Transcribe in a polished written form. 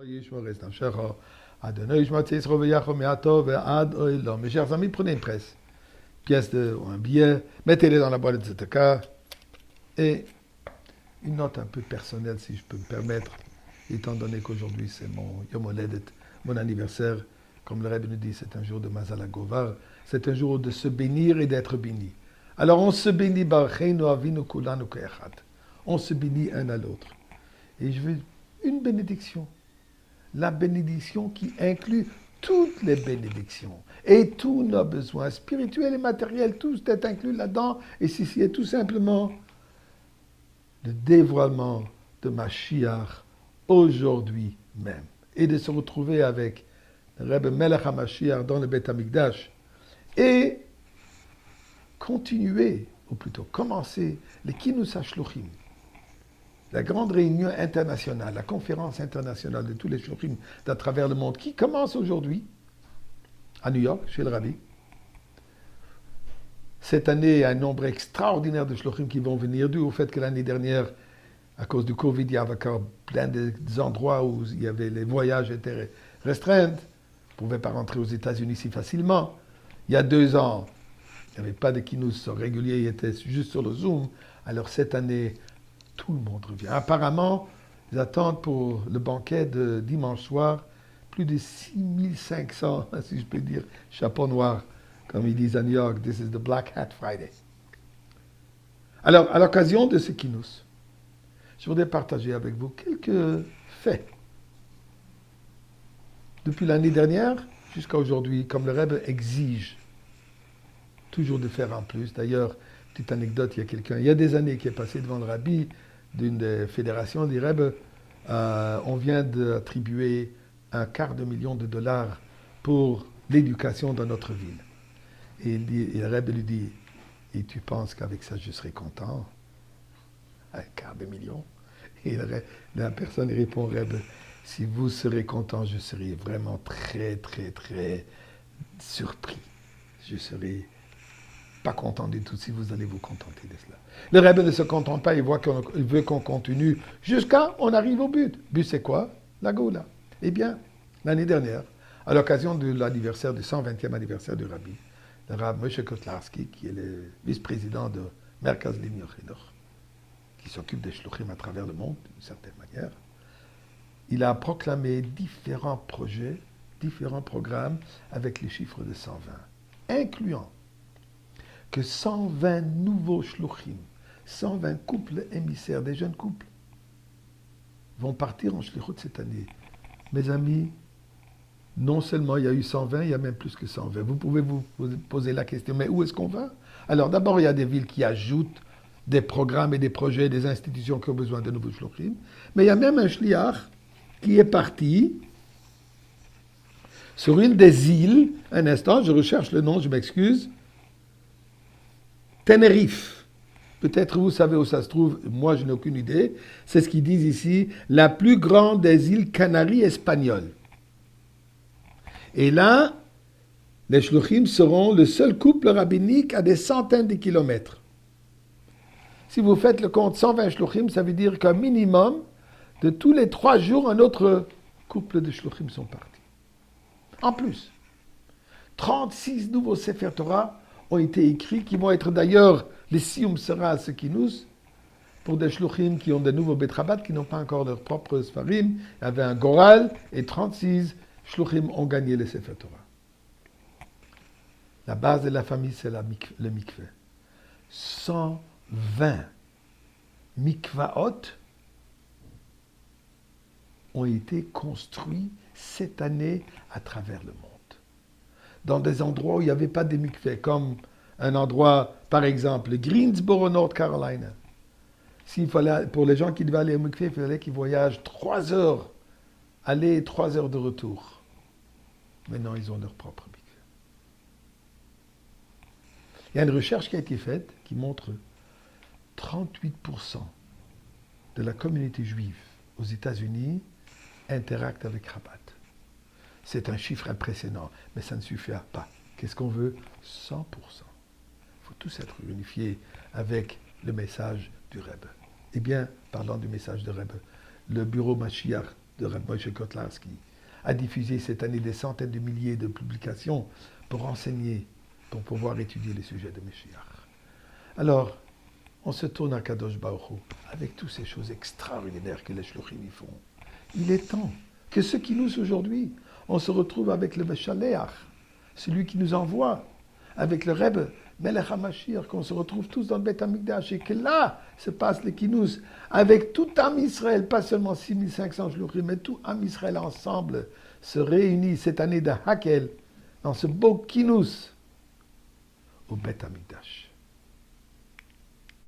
Mes chers amis, prenez une presse, ou un billet, mettez-les dans la boîte de tzedaka et une note un peu personnelle, si je peux me permettre, étant donné qu'aujourd'hui c'est mon Yom Holedet, mon anniversaire. Comme le Rebbe nous dit, c'est un jour de Mazal HaGovar, c'est un jour de se bénir et d'être béni. Alors on se bénit, Barucheinu Avinu Kulanu Ke'echad. On se bénit un à l'autre. Et je veux une bénédiction. La bénédiction qui inclut toutes les bénédictions et tous nos besoins spirituels et matériels, tout est inclus là-dedans. Et ceci est tout simplement le dévoilement de Mashiach aujourd'hui même. Et de se retrouver avec le Rebbe Melech HaMashiach dans le Beth Amikdash et continuer, ou plutôt commencer, les Kinus HaShluchim, la grande réunion internationale, la conférence internationale de tous les shluchim d'à travers le monde, qui commence aujourd'hui à New York, chez le Rabbi. Cette année, il y a un nombre extraordinaire de shluchim qui vont venir, dû au fait que l'année dernière, à cause du Covid, il y avait encore plein d'endroits où il y avait, les voyages étaient restreints. On ne pouvait pas rentrer aux États-Unis si facilement. Il y a 2 ans, il n'y avait pas de kinous réguliers, il était juste sur le Zoom. Alors cette année, tout le monde revient. Apparemment, ils attendent pour le banquet de dimanche soir plus de 6500, si je peux dire, chapeaux noirs, comme ils disent à New York. This is the Black Hat Friday. Alors, à l'occasion de ce kinous, je voudrais partager avec vous quelques faits. Depuis l'année dernière jusqu'à aujourd'hui, comme le Rebbe exige toujours de faire en plus. D'ailleurs, petite anecdote, il y a des années, qui est passé devant le Rabbi d'une des fédérations des Rebbe, on vient d'attribuer $250 000 pour l'éducation dans notre ville. Et le Rebbe lui dit, et tu penses qu'avec ça je serai content? $250 000. Et la personne répond au Rebbe, si vous serez content, je serai vraiment très, très, très surpris. Je serai pas content du tout si vous allez vous contenter de cela. Le Rebbe ne se contente pas, il veut qu'on continue jusqu'à on arrive au but. Le but c'est quoi? La Goula. Eh bien, l'année dernière, à l'occasion de l'anniversaire, du 120e anniversaire du Rabbi, le Rav Moshe Kotlarski, qui est le vice-président de Merkaz Limur Hidor, qui s'occupe des shluchim à travers le monde, d'une certaine manière, il a proclamé différents projets, différents programmes avec les chiffres de 120, incluant que 120 nouveaux shluchim, 120 couples émissaires, des jeunes couples, vont partir en shlichut cette année. Mes amis, non seulement il y a eu 120, il y a même plus que 120. Vous pouvez vous poser la question, mais où est-ce qu'on va? Alors d'abord, il y a des villes qui ajoutent des programmes et des projets, des institutions qui ont besoin de nouveaux shluchim, mais il y a même un shliach qui est parti sur une des îles, un instant, je recherche le nom, je m'excuse, Tenerife. Peut-être vous savez où ça se trouve, moi je n'ai aucune idée. C'est ce qu'ils disent ici, la plus grande des îles Canaries espagnoles. Et là, les shluchim seront le seul couple rabbinique à des centaines de kilomètres. Si vous faites le compte 120 shluchim, ça veut dire qu'un minimum de tous les 3 jours, un autre couple de shluchim sont partis. En plus, 36 nouveaux Sefer Torah ont été écrits, qui vont être d'ailleurs les Siyum Sera à ceux qui nous, pour des shluchim qui ont des nouveaux Betrabat, qui n'ont pas encore leur propre Sfarim. Il y avait un Goral, et 36 shluchim ont gagné les Sefer Torah. La base de la famille, c'est le mikveh. 120 mikvaot ont été construits cette année à travers le monde. Dans des endroits où il n'y avait pas de mikveh, comme un endroit, par exemple, Greensboro, North Carolina. Pour les gens qui devaient aller au mikveh, il fallait qu'ils voyagent 3 heures aller et 3 heures de retour. Maintenant, ils ont leur propre mikveh. Il y a une recherche qui a été faite qui montre 38% de la communauté juive aux États-Unis interacte avec Chabad. C'est un chiffre impressionnant, mais ça ne suffira pas. Qu'est-ce qu'on veut? 100%. Il faut tous être unifiés avec le message du Rebbe. Eh bien, parlant du message du Rebbe, le bureau Mashiach de Rav Moshe Kotlarski, a diffusé cette année des centaines de milliers de publications pour enseigner, pour pouvoir étudier les sujets de Meshiach. Alors, on se tourne à Kadosh Baruch Hu, avec toutes ces choses extraordinaires que les shluchim y font. Il est temps que ceux qui nous aujourd'hui, on se retrouve avec le Meshaleach, celui qui nous envoie, avec le Rebbe, Melech HaMashiach, qu'on se retrouve tous dans le Beth Amikdash, et que là se passe le Kinous, avec tout Am Israël, pas seulement 6500 shluchim, mais tout Am Israël ensemble, se réunit cette année de Hakel, dans ce beau Kinous, au Beth Amikdash.